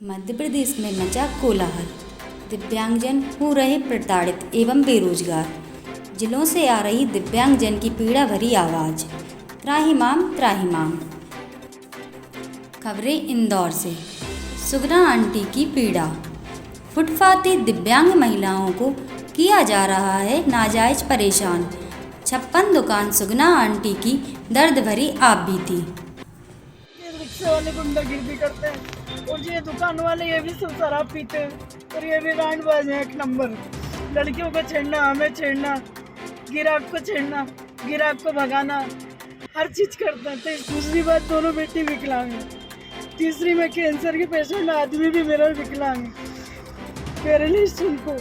मध्य प्रदेश में मचा कोलाहल। दिव्यांगजन हो रहे प्रताड़ित एवं बेरोजगार। जिलों से आ रही दिव्यांगजन की पीड़ा भरी आवाज़। त्राहिमाम त्राहिमाम। खबरें इंदौर से। सुगना आंटी की पीड़ा। फुटपाती दिव्यांग महिलाओं को किया जा रहा है नाजायज परेशान। 56 दुकान सुगना आंटी की दर्द भरी आप बीती। रिक्शे वाले गुंडागिर्दी करते हैं और ये दुकान वाले ये भी सब शराब पीते हैं और ये भी बैंडबाज हैं एक नंबर। लड़कियों को छेड़ना, हमें छेड़ना, गिराक को छेड़ना, गिराक को भगाना, हर चीज करते हैं। तो दूसरी बात, दोनों बेटी विकलांग है। तीसरी में कैंसर के पेशेंट आदमी भी मेरा विकलांग है। पैरालिसिस उनको,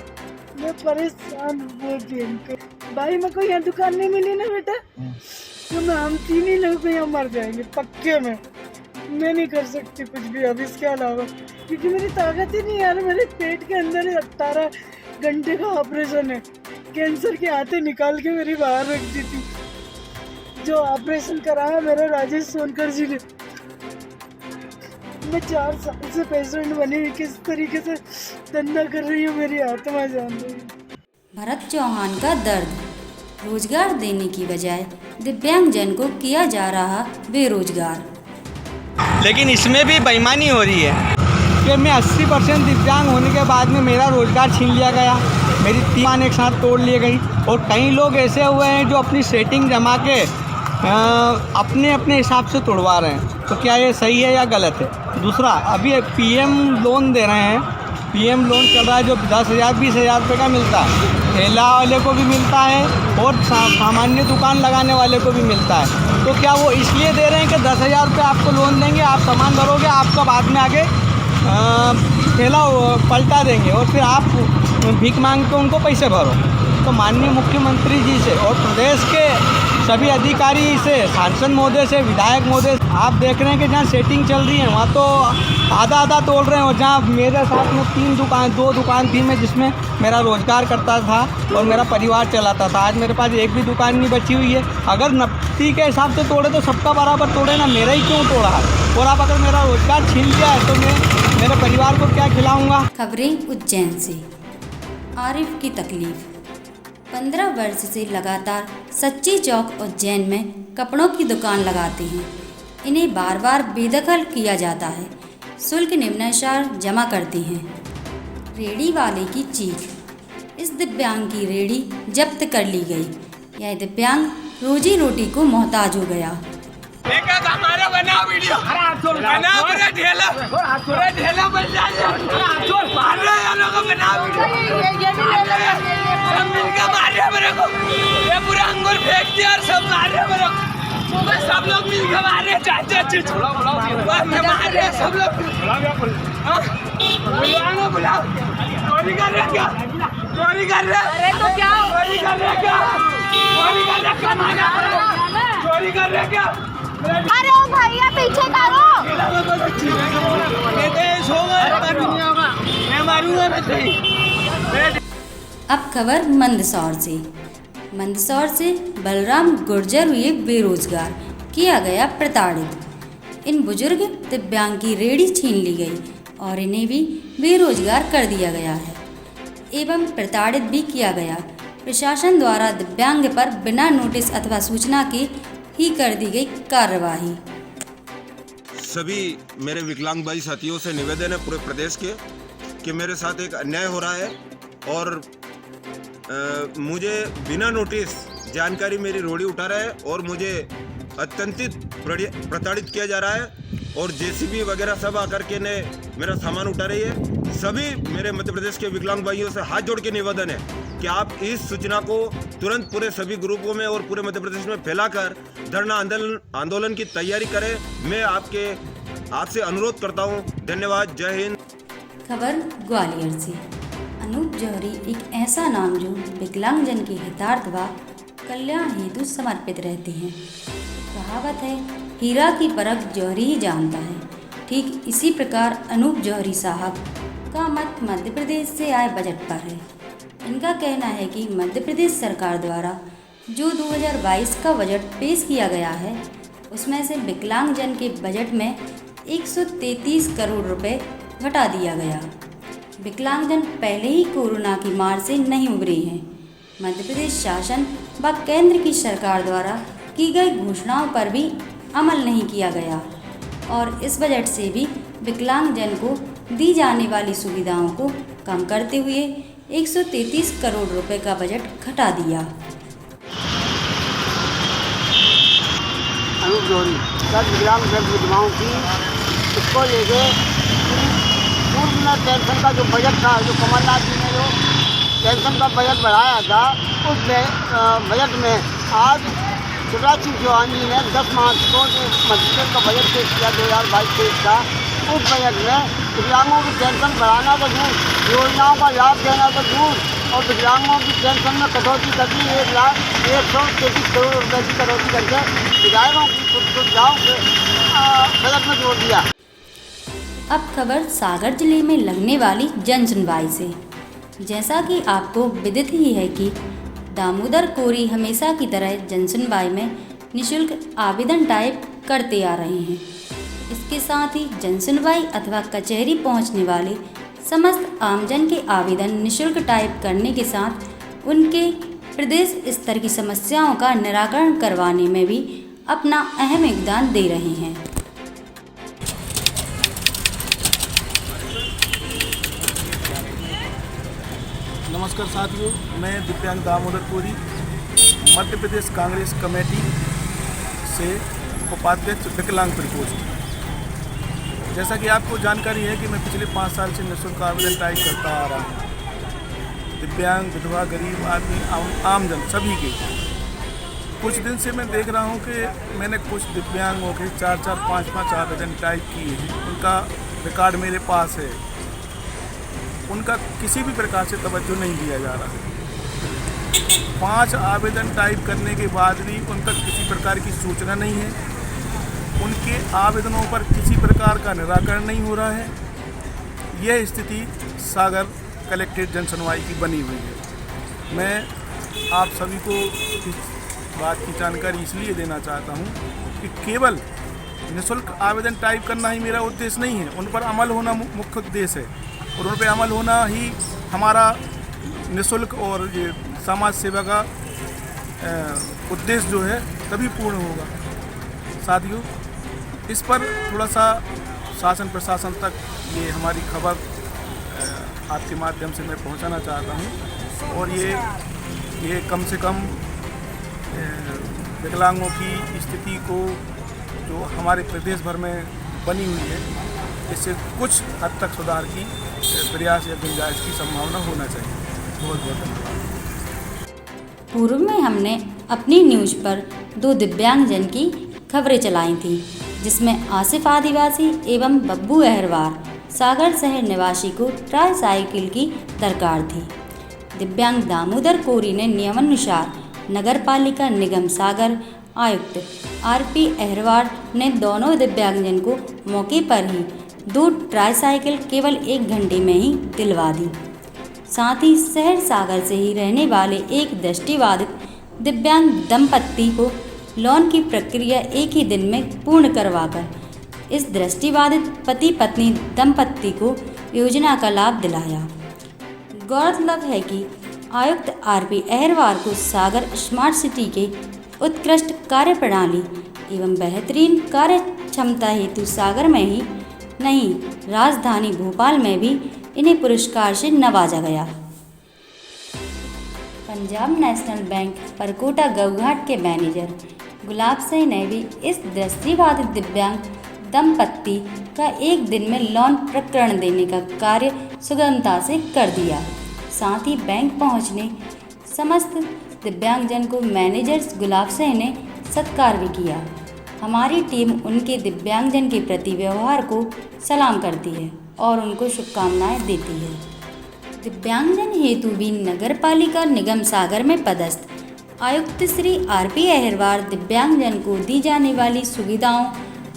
मैं परेशान बोलती हूँ भाई। मेरे को यहाँ दुकान नहीं मिली ना बेटा, तो मैं हम तीन ही लोग यहाँ मर जाएंगे पक्के में। मैं नहीं कर सकती कुछ भी अब इसके अलावा, क्योंकि मेरी ताकत ही नहीं यार। मेरे पेट के अंदर 18 घंटे का ऑपरेशन है। कैंसर के आते निकाल के मेरी बाहर रख दी थी। जो ऑपरेशन कराया मेरा राजेश सोनकर जी ने। मैं 4 साल से पेशेंट बनी हुई, किस तरीके से धंधा कर रही हूँ मेरी आत्मा जान रही है। भरत चौहान का दर्द। रोजगार देने की बजाय दिव्यांगजन को किया जा रहा बेरोजगार। लेकिन इसमें भी बेईमानी हो रही है कि मैं 80% दिव्यांग होने के बाद में मेरा रोज़गार छीन लिया गया, मेरी 3 दुकान एक साथ तोड़ ली गई। और कई लोग ऐसे हुए हैं जो अपनी सेटिंग जमा के अपने अपने हिसाब से तोड़वा रहे हैं। तो क्या ये सही है या गलत है? दूसरा, अभी पीएम लोन दे रहे हैं। पीएम लोन चल रहा है जो 10,000 20,000 रुपये का मिलता है। ठेला वाले को भी मिलता है और सामान्य दुकान लगाने वाले को भी मिलता है। तो क्या वो इसलिए दे रहे हैं कि 10,000 रुपये आपको लोन देंगे, आप सामान भरोगे, आपका बाद में आगे ठेला पलटा देंगे और फिर आप भीख मांग के उनको पैसे भरो। तो माननीय मुख्यमंत्री जी से और प्रदेश के सभी अधिकारी से, सांसद महोदय से, विधायक महोदय, आप देख रहे हैं कि जहाँ सेटिंग चल रही है वहाँ तो आधा आधा तोड़ रहे हैं। और जहाँ मेरे साथ में 2 दुकान थी, मैं जिसमें मेरा रोज़गार करता था और मेरा परिवार चलाता था, आज मेरे पास एक भी दुकान नहीं बची हुई है। अगर नफ्ती के हिसाब से तोड़े तो सबका बराबर तोड़े ना, मेरा ही क्यों तोड़ा है? और आप अगर मेरा रोज़गार छीन लिया है तो मैं मेरे परिवार को क्या खिलाऊँगा? खबरें उज्जैन से। आरिफ की तकलीफ। 15 वर्ष से लगातार सच्ची चौक उज्जैन में कपड़ों की दुकान लगाते हैं। इन्हें बार बार बेदखल किया जाता है। शुल्क निम्नानुसार जमा करते हैं। रेडी वाले की चीख। इस दिव्यांग की रेडी जब्त कर ली गई। यह दिव्यांग रोजी रोटी को मोहताज हो गया। हमारा बना वीडियो बना पूरा ठेला बन जाए। सब मिलकर मार रहे मेरे को, ये पूरा अंगूर फेंक दिया और सब मार रहे मेरे को। सब लोग मिलकर मार रहे, चाचा मार रहे सब लोग। बुलाओ, चोरी कर रहे क्या? चोरी कर रहे? अरे तो क्या चोरी कर रहे क्या? चोरी कर रहे क्या? चोरी कर रहे क्या? अरे ओ भैया पीछे करो। मैं मारूंगा मैं तेरी। अब खबर मंदसौर से। मंदसौर से बलराम गुर्जर हुए बेरोजगार, किया गया प्रताड़ित। इन बुजुर्ग दिव्यांग की रेडी छीन ली गई और इन्हें भी बेरोजगार कर दिया गया है एवं प्रताड़ित भी किया गया। प्रशासन द्वारा दिव्यांग पर बिना नोटिस अथवा सूचना के ही कर दी गई कार्यवाही। सभी मेरे विकलांग भाई साथियों से निवेदन है पूरे प्रदेश के कि मेरे साथ एक अन्याय हो रहा है और मुझे बिना नोटिस जानकारी मेरी रोड़ी उठा रहा है और मुझे अत्यंत प्रताड़ित किया जा रहा है और जेसीबी वगैरह सब आकर के ने मेरा सामान उठा रही है। सभी मेरे मध्य प्रदेश के विकलांग भाइयों से हाथ जोड़ के निवेदन है कि आप इस सूचना को तुरंत पूरे सभी ग्रुपों में और पूरे मध्य प्रदेश में फैलाकर धरना आंदोलन की तैयारी करें। मैं आपसे अनुरोध करता हूं। धन्यवाद। जय हिंद। खबर ग्वालियर से। अनूप जौहरी एक ऐसा नाम जो विकलांगजन के हितार्थ व कल्याण हेतु समर्पित रहते हैं। कहावत है, हीरा की परख जौहरी ही जानता है। ठीक इसी प्रकार अनूप जौहरी साहब का मत मध्य प्रदेश से आए बजट पर है। इनका कहना है कि मध्य प्रदेश सरकार द्वारा जो 2022 का बजट पेश किया गया है उसमें से विकलांगजन के बजट में 133 करोड़ रुपए घटा दिया गया। विकलांगजन पहले ही कोरोना की मार से नहीं उबरे हैं। मध्य प्रदेश शासन व केंद्र की सरकार द्वारा की गई घोषणाओं पर भी अमल नहीं किया गया और इस बजट से भी विकलांगजन को दी जाने वाली सुविधाओं को कम करते हुए 133 करोड़ रुपए का बजट घटा दिया। अनूप जौहरी सर विकलांगजन विधवाओं की इसको लेके पूर्व में पेंशन का जो बजट था, जो कमलनाथ जी ने जो पेंशन का बजट बढ़ाया था, उस बजट में आज शिवराज सिंह चौहान जी ने 10 मार्च को जो मध्य प्रदेश का बजट पेश किया 2022-23 का, उस बजट में विकलांगों की पेंशन बढ़ाना तो दूर, योजनाओं का लाभ देना तो दूर और विकलांगों की पेंशन में कटौती कर दी। 1,133 करोड़ रुपये की कटौती करके विधायकों की सुविधाओं के बजट में जोड़ दिया। अब खबर सागर जिले में लगने वाली जन सुनवाई से। जैसा कि आपको विदित ही है कि दामोदर कोरी हमेशा की तरह जन सुनवाई में निःशुल्क आवेदन टाइप करते आ रहे हैं। इसके साथ ही जन सुनवाई अथवा कचहरी पहुंचने वाले समस्त आमजन के आवेदन निःशुल्क टाइप करने के साथ उनके प्रदेश स्तर की समस्याओं का निराकरण करवाने में भी अपना अहम योगदान दे रहे हैं। नमस्कार साथियों, मैं दिव्यांग दामोदर कोरी मध्य प्रदेश कांग्रेस कमेटी से उपाध्यक्ष विकलांग प्रकोष्ठ। जैसा कि आपको जानकारी है कि मैं पिछले 5 साल से निःशुल्क आवेदन टाइप करता आ रहा हूँ, दिव्यांग, विधवा, गरीब आदमी, आमजन सभी के। कुछ दिन से मैं देख रहा हूँ कि मैंने कुछ दिव्यांगों के 4-4, 5-5 आवेदन टाइप किए हैं। उनका रिकॉर्ड मेरे पास है। उनका किसी भी प्रकार से तवज्जो नहीं दिया जा रहा है। 5 आवेदन टाइप करने के बाद भी उन तक किसी प्रकार की सूचना नहीं है। उनके आवेदनों पर किसी प्रकार का निराकरण नहीं हो रहा है। यह स्थिति सागर कलेक्ट्रेट जन सुनवाई की बनी हुई है। मैं आप सभी को इस बात की जानकारी इसलिए देना चाहता हूं कि केवल निःशुल्क आवेदन टाइप करना ही मेरा उद्देश्य नहीं है। उन पर अमल होना मुख्य उद्देश्य है और उन पर अमल होना ही हमारा निःशुल्क और ये समाज सेवा का उद्देश्य जो है तभी पूर्ण होगा। साथियों, इस पर थोड़ा सा शासन प्रशासन तक ये हमारी खबर आपके माध्यम से मैं पहुंचाना चाहता हूं और ये कम से कम विकलांगों की स्थिति को जो हमारे प्रदेश भर में बनी हुई है, इससे कुछ हद तक सुधार की प्रयास या गुंजाइश की संभावना होना चाहिए। बहुत बहुत धन्यवाद। पूर्व में हमने अपनी न्यूज़ पर 2 दिव्यांगजन की खबरें चलाई थी, जिसमें आसिफ आदिवासी एवं बब्बू अहरवार सागर शहर निवासी को ट्राईसाइकिल की दरकार थी। दिव्यांग दामोदर कोरी ने नियमानुसार नगर पालिका निगम सागर आयुक्त आरपी अहरवार ने दोनों दिव्यांगजन को मौके पर ही 2 ट्राईसाइकिल केवल 1 घंटे में ही दिलवा दी। साथ ही शहर सागर से ही रहने वाले एक दृष्टिबाधित दिव्यांग दंपत्ति को लोन की प्रक्रिया एक ही दिन में पूर्ण करवाकर इस दृष्टिबाधित पति पत्नी दंपत्ति को योजना का लाभ दिलाया। गौरतलब है कि आयुक्त आरपी अहरवार को सागर स्मार्ट सिटी के उत्कृष्ट कार्य प्रणाली एवं बेहतरीन कार्य क्षमता हेतु सागर में ही नहीं, राजधानी भोपाल में भी इन्हें पुरस्कार से नवाजा गया। पंजाब नेशनल बैंक परकोटा गऊघाट के मैनेजर गुलाब सिंह ने भी इस दृष्टिबाधित दिव्यांग दंपत्ति का एक दिन में लोन प्रकरण देने का कार्य सुगमता से कर दिया। साथ ही बैंक पहुंचने समस्त दिव्यांगजन को मैनेजर गुलाब सिंह ने सत्कार भी किया। हमारी टीम उनके दिव्यांगजन के प्रति व्यवहार को सलाम करती है और उनको शुभकामनाएं देती है। दिव्यांगजन हेतु भी नगर पालिका निगम सागर में पदस्थ आयुक्त श्री आरपी अहरवार दिव्यांगजन को दी जाने वाली सुविधाओं,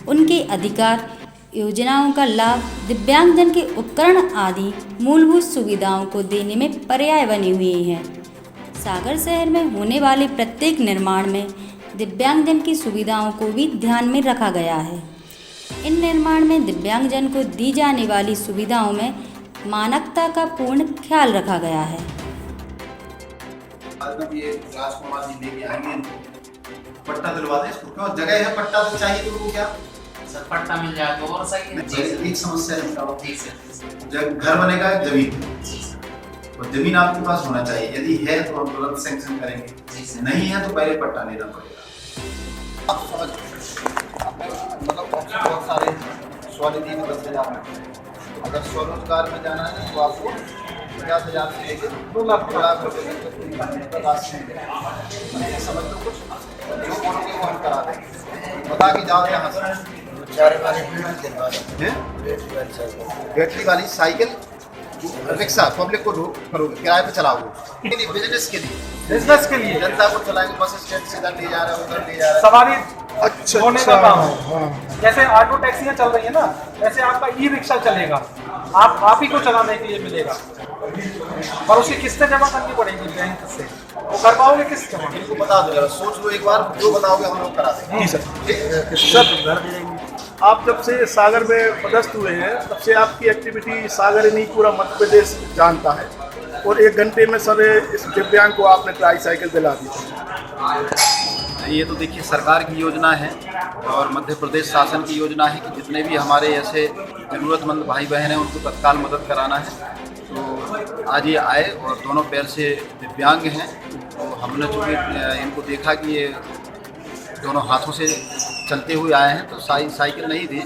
उनके अधिकार, योजनाओं का लाभ, दिव्यांगजन के उपकरण आदि मूलभूत सुविधाओं को देने में पर्याय बनी हुई है। सागर शहर में होने वाले प्रत्येक निर्माण में दिव्यांगजन की सुविधाओं को भी ध्यान में रखा गया है। इन निर्माण में दिव्यांगजन को दी जाने वाली सुविधाओं में मानवता का पूर्ण ख्याल रखा गया है। आज में ये राजकुमार जी लेके आएंगे इनको पट्टा दिलवा दें इसको, क्यों जगह है, पट्टा तो चाहिए, तो क्या सर पट्टा मिल जाए तो और सही है। एक समस्या निपटाओ। ठीक सर। जब घर बनेगा जमीन, और जमीन आपके पास होना चाहिए, यदि है तो हम तुरंत सैंक्शन करेंगे, नहीं है तो पहले पट्टा लेना पड़ेगा। आप समझ मतलब बहुत सारे स्वनिधि में 10,000, अगर स्वरोजगार में जाना है तो आपको 50,000 से लेकर 2 लाख रुपए तक राशि मिलेगी। समझ लो कुछ जो बोलोगे वो हम करा देंगे, बता के जाओ यहाँ से। बैटरी वाली साइकिल, रिक्शा पब्लिक को करोगे, किराए पे चलाओगे, बिजनेस के लिए जनता को चलाएंगे, बस स्टैंड से इधर ले जा रहे हो उधर ले जा रहे हो, सवारी अच्छा होने का काम है। जैसे ऑटो टैक्सियां चल रही है ना, वैसे आपका ई रिक्शा चलेगा, आप ही को चलाने के लिए मिलेगा, और उसकी किस्तें जमा करनी पड़ेगी बैंक से। वो कर पाओगे किस्त जमा? इनको बता दो, सोच लो एक बार, जो बताओगे हम लोग करा देंगे। सर आप जब से सागर में पदस्थ हुए हैं तब से आपकी एक्टिविटी सागर ही नहीं पूरा मध्य प्रदेश जानता है, और 1 घंटे में सर इस दिव्यांग को आपने ट्राई साइकिल दिला दी। ये तो देखिए सरकार की योजना है और मध्य प्रदेश शासन की योजना है कि जितने भी हमारे ऐसे ज़रूरतमंद भाई बहन हैं उनको तत्काल मदद कराना है। तो आज ये आए और दोनों पैर से दिव्यांग हैं, तो हमने चूँकि इनको देखा कि ये दोनों हाथों से चलते हुए आए हैं, तो साइकिल नहीं दी,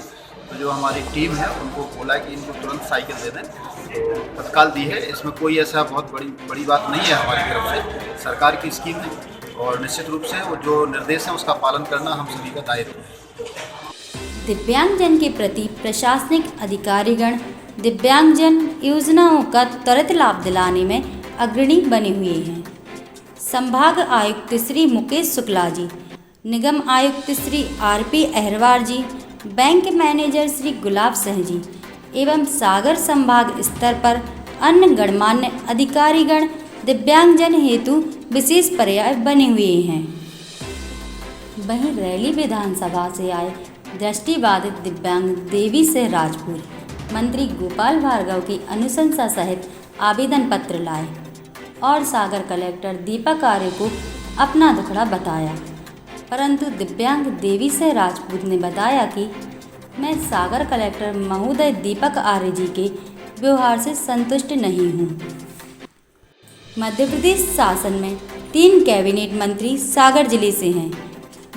तो जो हमारी टीम है उनको बोला कि इनको तुरंत साइकिल दे दें, तो तत्काल दी है। इसमें कोई ऐसा बहुत बड़ी बात नहीं है, हमारी तरफ से सरकार की स्कीम है, और निश्चित रूप से वो जो निर्देश है उसका पालन करना हम सभी का दायित्व है। दिव्यांगजन के प्रति प्रशासनिक अधिकारीगण दिव्यांगजन योजनाओं का त्वरित लाभ दिलाने में अग्रणी बने हुए हैं। संभाग आयुक्त श्री मुकेश शुक्ला जी, निगम आयुक्त श्री RP अहरवार जी, बैंक मैनेजर श्री गुलाब सिंह जी एवं सागर संभाग स्तर पर अन्य गणमान्य अधिकारीगण दिव्यांगजन हेतु विशेष पर्याय बने हुए हैं। वहीं रैली विधानसभा से आए दृष्टिबाधित दिव्यांग देवी सिंह राजपूत मंत्री गोपाल भार्गव की अनुशंसा सहित आवेदन पत्र लाए और सागर कलेक्टर दीपक आर्य को अपना दुखड़ा बताया, परंतु दिव्यांग देवी सिंह राजपूत ने बताया कि मैं सागर कलेक्टर महोदय दीपक आर्य जी के व्यवहार से संतुष्ट नहीं हूँ। मध्य प्रदेश शासन में 3 कैबिनेट मंत्री सागर जिले से हैं।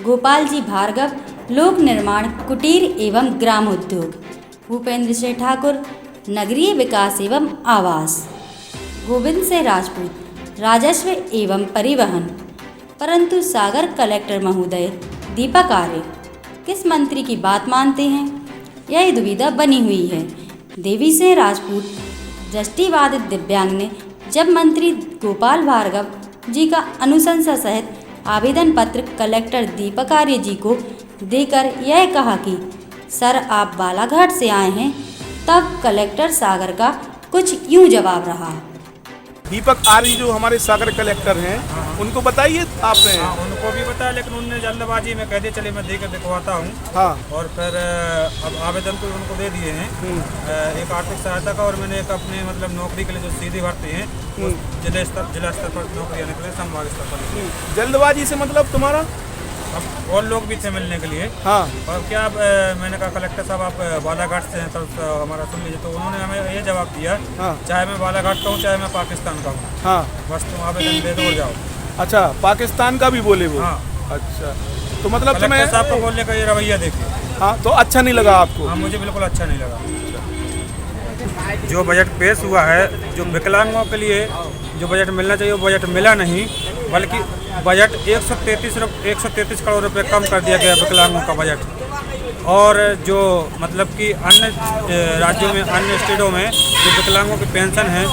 गोपाल जी भार्गव लोक निर्माण, कुटीर एवं ग्राम उद्योग, भूपेंद्र सिंह ठाकुर नगरीय विकास एवं आवास, गोविंद सिंह राजपूत राजस्व एवं परिवहन, परंतु सागर कलेक्टर महोदय दीपक आर्य किस मंत्री की बात मानते हैं, यह दुविधा बनी हुई है। देवी सिंह राजपूत दृष्टिबाधित दिव्यांग ने जब मंत्री गोपाल भार्गव जी का अनुशंसा सहित आवेदन पत्र कलेक्टर दीपक आर्य जी को देकर यह कहा कि सर आप बालाघाट से आए हैं, तब कलेक्टर सागर का कुछ यूं जवाब रहा। दीपक आर्य जो हमारे सागर कलेक्टर हैं, उनको बताइए आपने। उनको भी बताया, लेकिन उनने जल्दबाजी में कह दिया चलिए मैं देकर दिखवाता हूँ। हाँ। और फिर अब आवेदन तो उनको दे दिए हैं, एक आर्थिक सहायता का, और मैंने एक अपने मतलब नौकरी के लिए जो सीधी भर्ती है जिला स्तर पर नौकरी आने के लिए संभाग स्तर पर। जल्दबाजी से मतलब तुम्हारा? अब और लोग भी थे मिलने के लिए। हाँ। और क्या मैंने कहा कलेक्टर साहब आप बालाघाट से हैं, तब हमारा सुन लीजिए। तो उन्होंने हमें ये जवाब दिया, हाँ। चाहे मैं बालाघाट का हूँ चाहे मैं पाकिस्तान का हूँ, हाँ, बस तुम आवेदन दे दो और जाओ। अच्छा, पाकिस्तान का भी बोले वो? हाँ। अच्छा, तो मतलब कलेक्टर साहब को बोलने का ये रवैया देखिए। हाँ, तो अच्छा नहीं लगा आपको? हाँ, मुझे बिल्कुल अच्छा नहीं लगा। जो बजट पेश हुआ है, जो विकलांगों के लिए जो बजट मिलना चाहिए वो बजट मिला नहीं, बल्कि बजट 133 करोड़ रुपए कम कर दिया गया विकलांगों का बजट। और जो मतलब कि अन्य राज्यों में, अन्य स्टेटों में जो विकलांगों की पेंशन है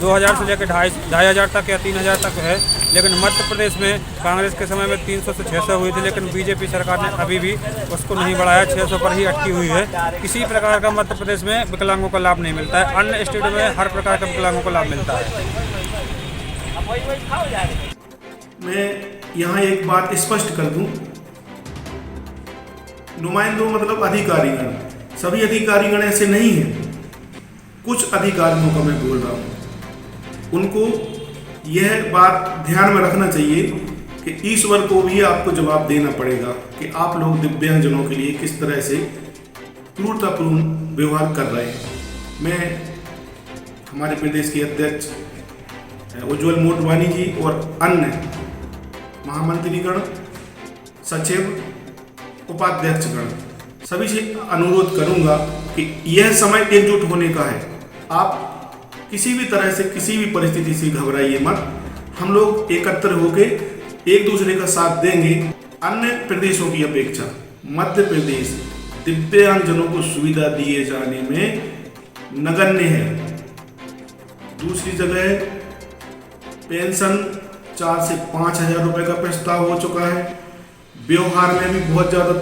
2000 से लेकर 2500 तक या 3000 तक है, लेकिन मध्य प्रदेश में कांग्रेस के समय में 300 से 600 हुई थी, लेकिन बीजेपी सरकार ने अभी भी उसको नहीं बढ़ाया, 600 पर ही अटकी हुई है। किसी प्रकार का मध्य प्रदेश में विकलांगों का लाभ नहीं मिलता है, अन्य स्टेटों में हर प्रकार का विकलांगों का लाभ मिलता है। मैं यहाँ एक बात स्पष्ट कर दूं, नुमाइंदों मतलब अधिकारीगण, सभी अधिकारीगण ऐसे नहीं हैं। कुछ अधिकारियों का मैं बोल रहा हूँ, उनको यह बात ध्यान में रखना चाहिए कि ईश्वर को भी आपको जवाब देना पड़ेगा कि आप लोग दिव्यांगजनों के लिए किस तरह से क्रूरतापूर्ण व्यवहार कर रहे हैं। मैं हमारे प्रदेश के अध्यक्ष उज्ज्वल मोटवानी जी और अन्य महामंत्रीगण, सचिव, उपाध्यक्षगण सभी से अनुरोध करूंगा कि यह समय एकजुट होने का है। आप किसी भी तरह से किसी भी परिस्थिति से घबराइए मत। हम लोग एकत्र होकर एक दूसरे का साथ देंगे। अन्य प्रदेशों की अपेक्षा मध्य प्रदेश दिव्यांगजनों को सुविधा दिए जाने में नगण्य है। दूसरी जगह पेंशन 4 से 5 हजार रुपये का प्रस्ताव हो चुका है। व्यवहार में भी बहुत ज़्यादा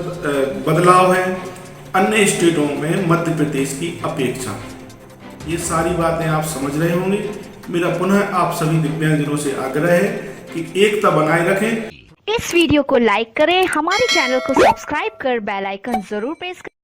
बदलाव है अन्य स्टेटों में मध्य प्रदेश की अपेक्षा। ये सारी बातें आप समझ रहे होंगे। मेरा पुनः आप सभी दिव्यांगजनों से आग्रह है कि एकता बनाए रखें। इस वीडियो को लाइक करें, हमारे चैनल को सब्सक्राइब कर बेल आइकन जरूर प्रेस करें।